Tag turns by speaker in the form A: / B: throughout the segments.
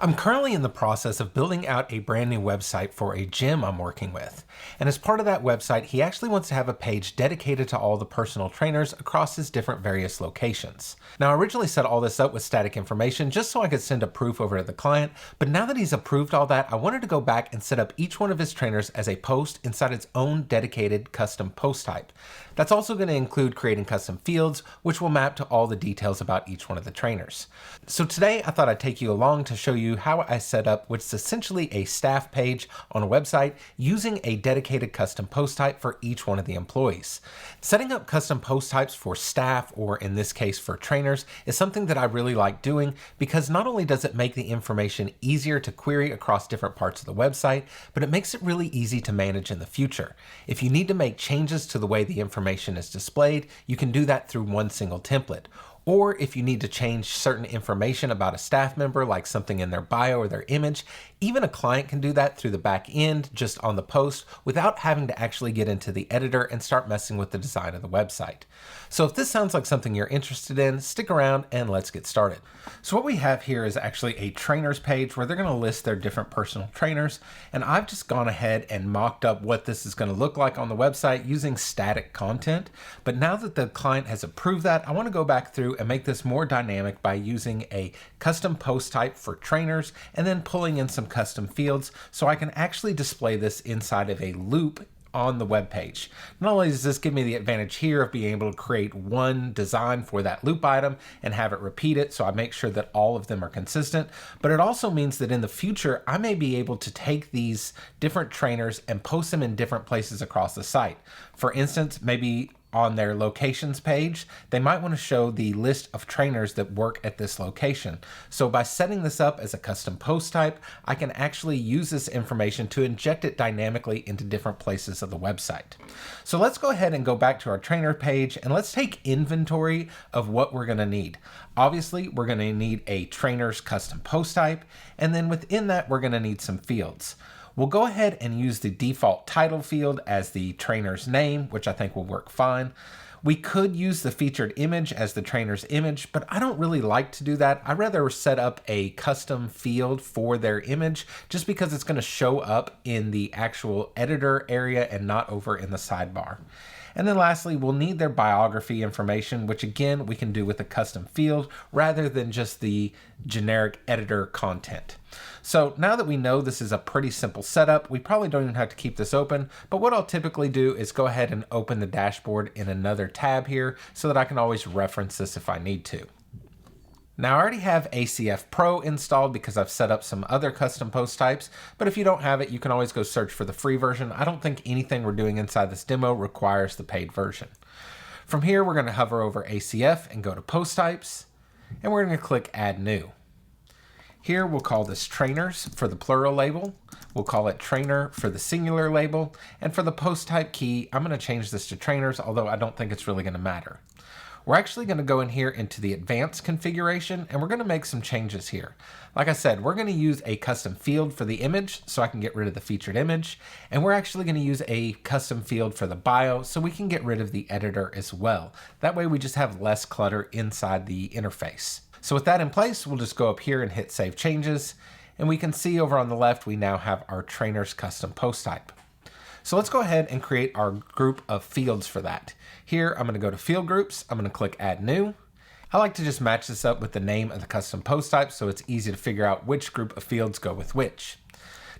A: I'm currently in the process of building out a brand new website for a gym I'm working with. And as part of that website, he actually wants to have a page dedicated to all the personal trainers across his different various locations. Now, I originally set all this up with static information just so I could send a proof over to the client, but now that he's approved all that, I wanted to go back and set up each one of his trainers as a post inside its own dedicated custom post type. That's also going to include creating custom fields, which will map to all the details about each one of the trainers. So today I thought I'd take you along to show you how I set up what's essentially a staff page on a website using a dedicated custom post type for each one of the employees. Setting up custom post types for staff, or in this case for trainers, is something that I really like doing because not only does it make the information easier to query across different parts of the website, but it makes it really easy to manage in the future. If you need to make changes to the way the information is displayed, you can do that through one single template. Or if you need to change certain information about a staff member, like something in their bio or their image, even a client can do that through the back end, just on the post, without having to actually get into the editor and start messing with the design of the website. So if this sounds like something you're interested in, stick around and let's get started. So what we have here is actually a trainers page where they're going to list their different personal trainers. And I've just gone ahead and mocked up what this is going to look like on the website using static content. But now that the client has approved that, I want to go back through and make this more dynamic by using a custom post type for trainers and then pulling in some custom fields so I can actually display this inside of a loop on the web page. Not only does this give me the advantage here of being able to create one design for that loop item and have it repeat it so I make sure that all of them are consistent, but it also means that in the future I may be able to take these different trainers and post them in different places across the site. For instance, maybe on their locations page, they might want to show the list of trainers that work at this location. So by setting this up as a custom post type, I can actually use this information to inject it dynamically into different places of the website. So let's go ahead and go back to our trainer page and let's take inventory of what we're going to need. Obviously, we're going to need a trainer's custom post type, and then within that, we're going to need some fields. We'll go ahead and use the default title field as the trainer's name, which I think will work fine. We could use the featured image as the trainer's image, but I don't really like to do that. I'd rather set up a custom field for their image just because it's going to show up in the actual editor area and not over in the sidebar. And then lastly, we'll need their biography information, which again, we can do with a custom field rather than just the generic editor content. So now that we know this is a pretty simple setup, we probably don't even have to keep this open, but what I'll typically do is go ahead and open the dashboard in another tab here so that I can always reference this if I need to. Now I already have ACF Pro installed because I've set up some other custom post types, but if you don't have it, you can always go search for the free version. I don't think anything we're doing inside this demo requires the paid version. From here, we're going to hover over ACF and go to post types, and we're going to click add new. Here we'll call this trainers for the plural label. We'll call it trainer for the singular label. And for the post type key, I'm going to change this to trainers, although I don't think it's really going to matter. We're actually going to go in here into the advanced configuration and we're going to make some changes here. Like I said, we're going to use a custom field for the image so I can get rid of the featured image. And we're actually going to use a custom field for the bio so we can get rid of the editor as well. That way we just have less clutter inside the interface. So with that in place, we'll just go up here and hit save changes. And we can see over on the left, we now have our trainer's custom post type. So let's go ahead and create our group of fields for that. Here, I'm going to go to field groups. I'm going to click add new. I like to just match this up with the name of the custom post type so it's easy to figure out which group of fields go with which.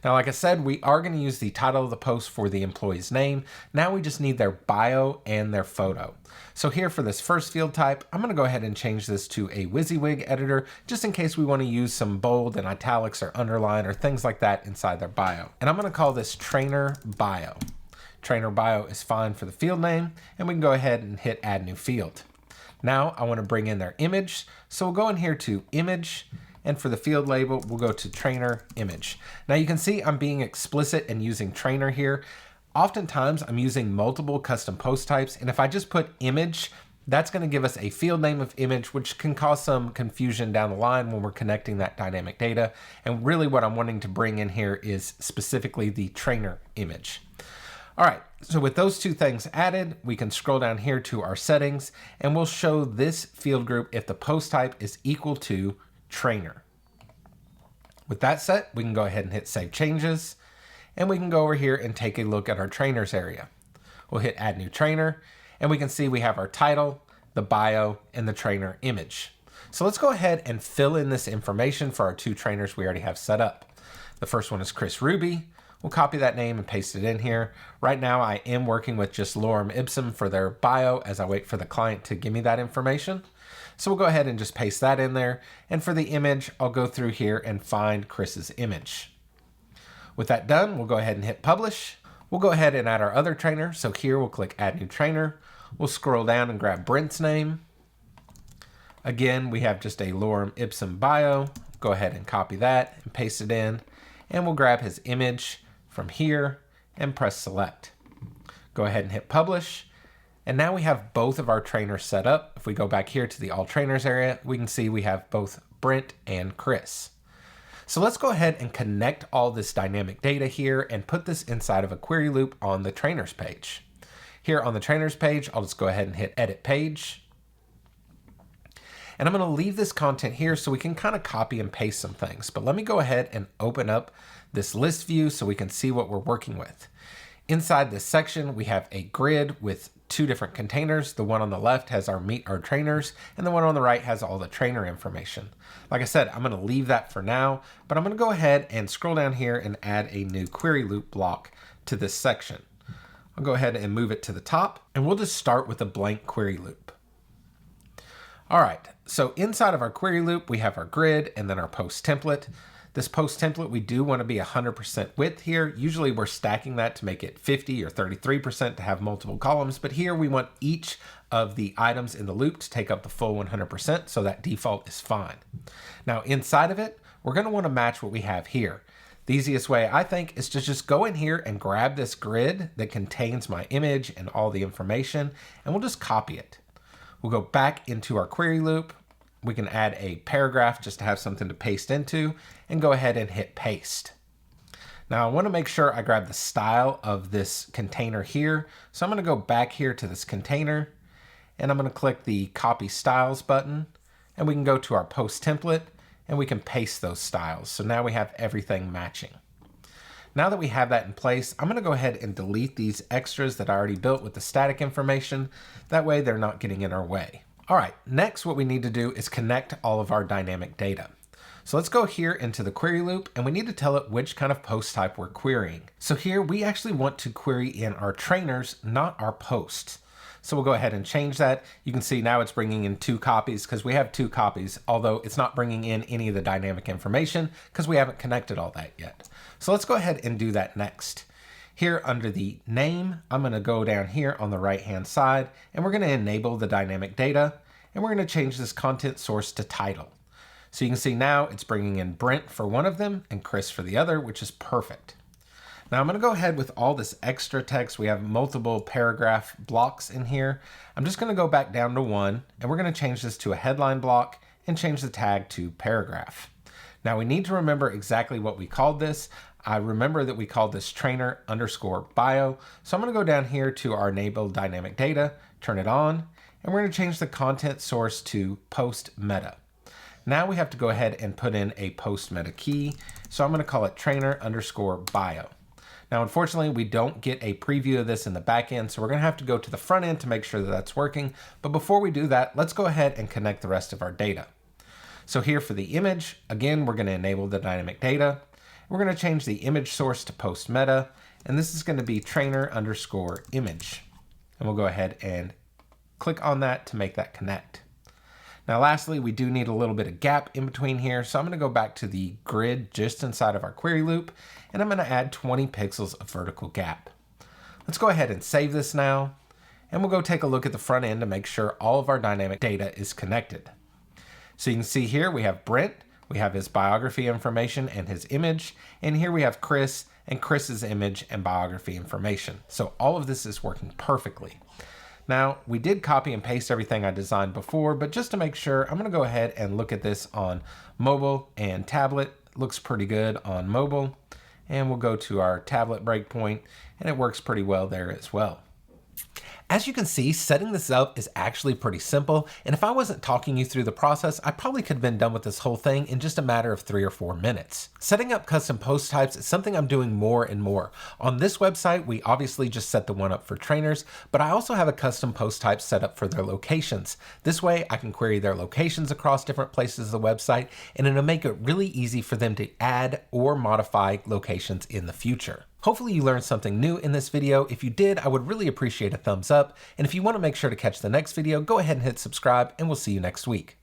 A: Now, like I said, we are going to use the title of the post for the employee's name. Now we just need their bio and their photo. So here for this first field type, I'm going to go ahead and change this to a WYSIWYG editor, just in case we want to use some bold and italics or underline or things like that inside their bio. And I'm going to call this trainer bio. Trainer bio is fine for the field name, and we can go ahead and hit add new field. Now I want to bring in their image. So we'll go in here to image. And for the field label, we'll go to trainer image. Now you can see I'm being explicit and using trainer here. Oftentimes I'm using multiple custom post types. And if I just put image, that's going to give us a field name of image, which can cause some confusion down the line when we're connecting that dynamic data. And really what I'm wanting to bring in here is specifically the trainer image. All right, so with those two things added, we can scroll down here to our settings and we'll show this field group if the post type is equal to trainer. With that set, we can go ahead and hit Save Changes, and we can go over here and take a look at our trainers area. We'll hit Add New Trainer, and we can see we have our title, the bio, and the trainer image. So let's go ahead and fill in this information for our two trainers we already have set up. The first one is Chris Ruby. We'll copy that name and paste it in here. Right now I am working with just lorem ipsum for their bio as I wait for the client to give me that information. So we'll go ahead and just paste that in there. And for the image, I'll go through here and find Chris's image. With that done, we'll go ahead and hit Publish. We'll go ahead and add our other trainer. So here we'll click Add New Trainer. We'll scroll down and grab Brent's name. Again, we have just a lorem ipsum bio. Go ahead and copy that and paste it in. And we'll grab his image from here and press Select. Go ahead and hit Publish. And now we have both of our trainers set up. If we go back here to the All Trainers area, we can see we have both Brent and Chris. So let's go ahead and connect all this dynamic data here and put this inside of a query loop on the trainers page. Here on the trainers page, I'll just go ahead and hit Edit Page. And I'm going to leave this content here so we can kind of copy and paste some things. But let me go ahead and open up this list view so we can see what we're working with. Inside this section, we have a grid with two different containers. The one on the left has our Meet Our Trainers, and the one on the right has all the trainer information. Like I said, I'm going to leave that for now, but I'm going to go ahead and scroll down here and add a new query loop block to this section. I'll go ahead and move it to the top, and we'll just start with a blank query loop. All right, so inside of our query loop, we have our grid and then our post template. This post template, we do want to be 100% width here. Usually we're stacking that to make it 50 or 33% to have multiple columns, but here we want each of the items in the loop to take up the full 100%, so that default is fine. Now inside of it, we're going to want to match what we have here. The easiest way, I think, is to just go in here and grab this grid that contains my image and all the information, and we'll just copy it. We'll go back into our query loop. We can add a paragraph just to have something to paste into, and go ahead and hit paste. Now I want to make sure I grab the style of this container here. So I'm going to go back here to this container, and I'm going to click the copy styles button, and we can go to our post template and we can paste those styles. So now we have everything matching. Now that we have that in place, I'm going to go ahead and delete these extras that I already built with the static information. That way they're not getting in our way. All right, next what we need to do is connect all of our dynamic data. So let's go here into the query loop, and we need to tell it which kind of post type we're querying. So here we actually want to query in our trainers, not our posts. So we'll go ahead and change that. You can see now it's bringing in 2 copies because we have 2 copies, although it's not bringing in any of the dynamic information because we haven't connected all that yet. So let's go ahead and do that next. Here under the name, I'm going to go down here on the right-hand side, and we're going to enable the dynamic data, and we're going to change this content source to title. So you can see now it's bringing in Brent for one of them and Chris for the other, which is perfect. Now I'm going to go ahead with all this extra text. We have multiple paragraph blocks in here. I'm just going to go back down to 1, and we're going to change this to a headline block and change the tag to paragraph. Now we need to remember exactly what we called this. I remember that we called this trainer underscore bio. So I'm going to go down here to our enable dynamic data, turn it on, and we're going to change the content source to post meta. Now we have to go ahead and put in a post meta key. So I'm going to call it trainer underscore bio. Now, unfortunately, we don't get a preview of this in the back end, so we're going to have to go to the front end to make sure that that's working. But before we do that, let's go ahead and connect the rest of our data. So here for the image, again, we're going to enable the dynamic data. We're going to change the image source to post meta, and this is going to be trainer underscore image. And we'll go ahead and click on that to make that connect. Now, lastly, we do need a little bit of gap in between here. So I'm going to go back to the grid just inside of our query loop, and I'm going to add 20 pixels of vertical gap. Let's go ahead and save this now, and we'll go take a look at the front end to make sure all of our dynamic data is connected. So you can see here we have Brent, we have his biography information and his image, and here we have Chris and Chris's image and biography information. So all of this is working perfectly. Now, we did copy and paste everything I designed before, but just to make sure, I'm going to go ahead and look at this on mobile and tablet. Looks pretty good on mobile. And we'll go to our tablet breakpoint, and it works pretty well there as well. As you can see, setting this up is actually pretty simple, and if I wasn't talking you through the process, I probably could have been done with this whole thing in just a matter of 3 or 4 minutes. Setting up custom post types is something I'm doing more and more. On this website, we obviously just set the one up for trainers, but I also have a custom post type set up for their locations. This way, I can query their locations across different places of the website, and it'll make it really easy for them to add or modify locations in the future. Hopefully you learned something new in this video. If you did, I would really appreciate a thumbs up. And if you want to make sure to catch the next video, go ahead and hit subscribe, and we'll see you next week.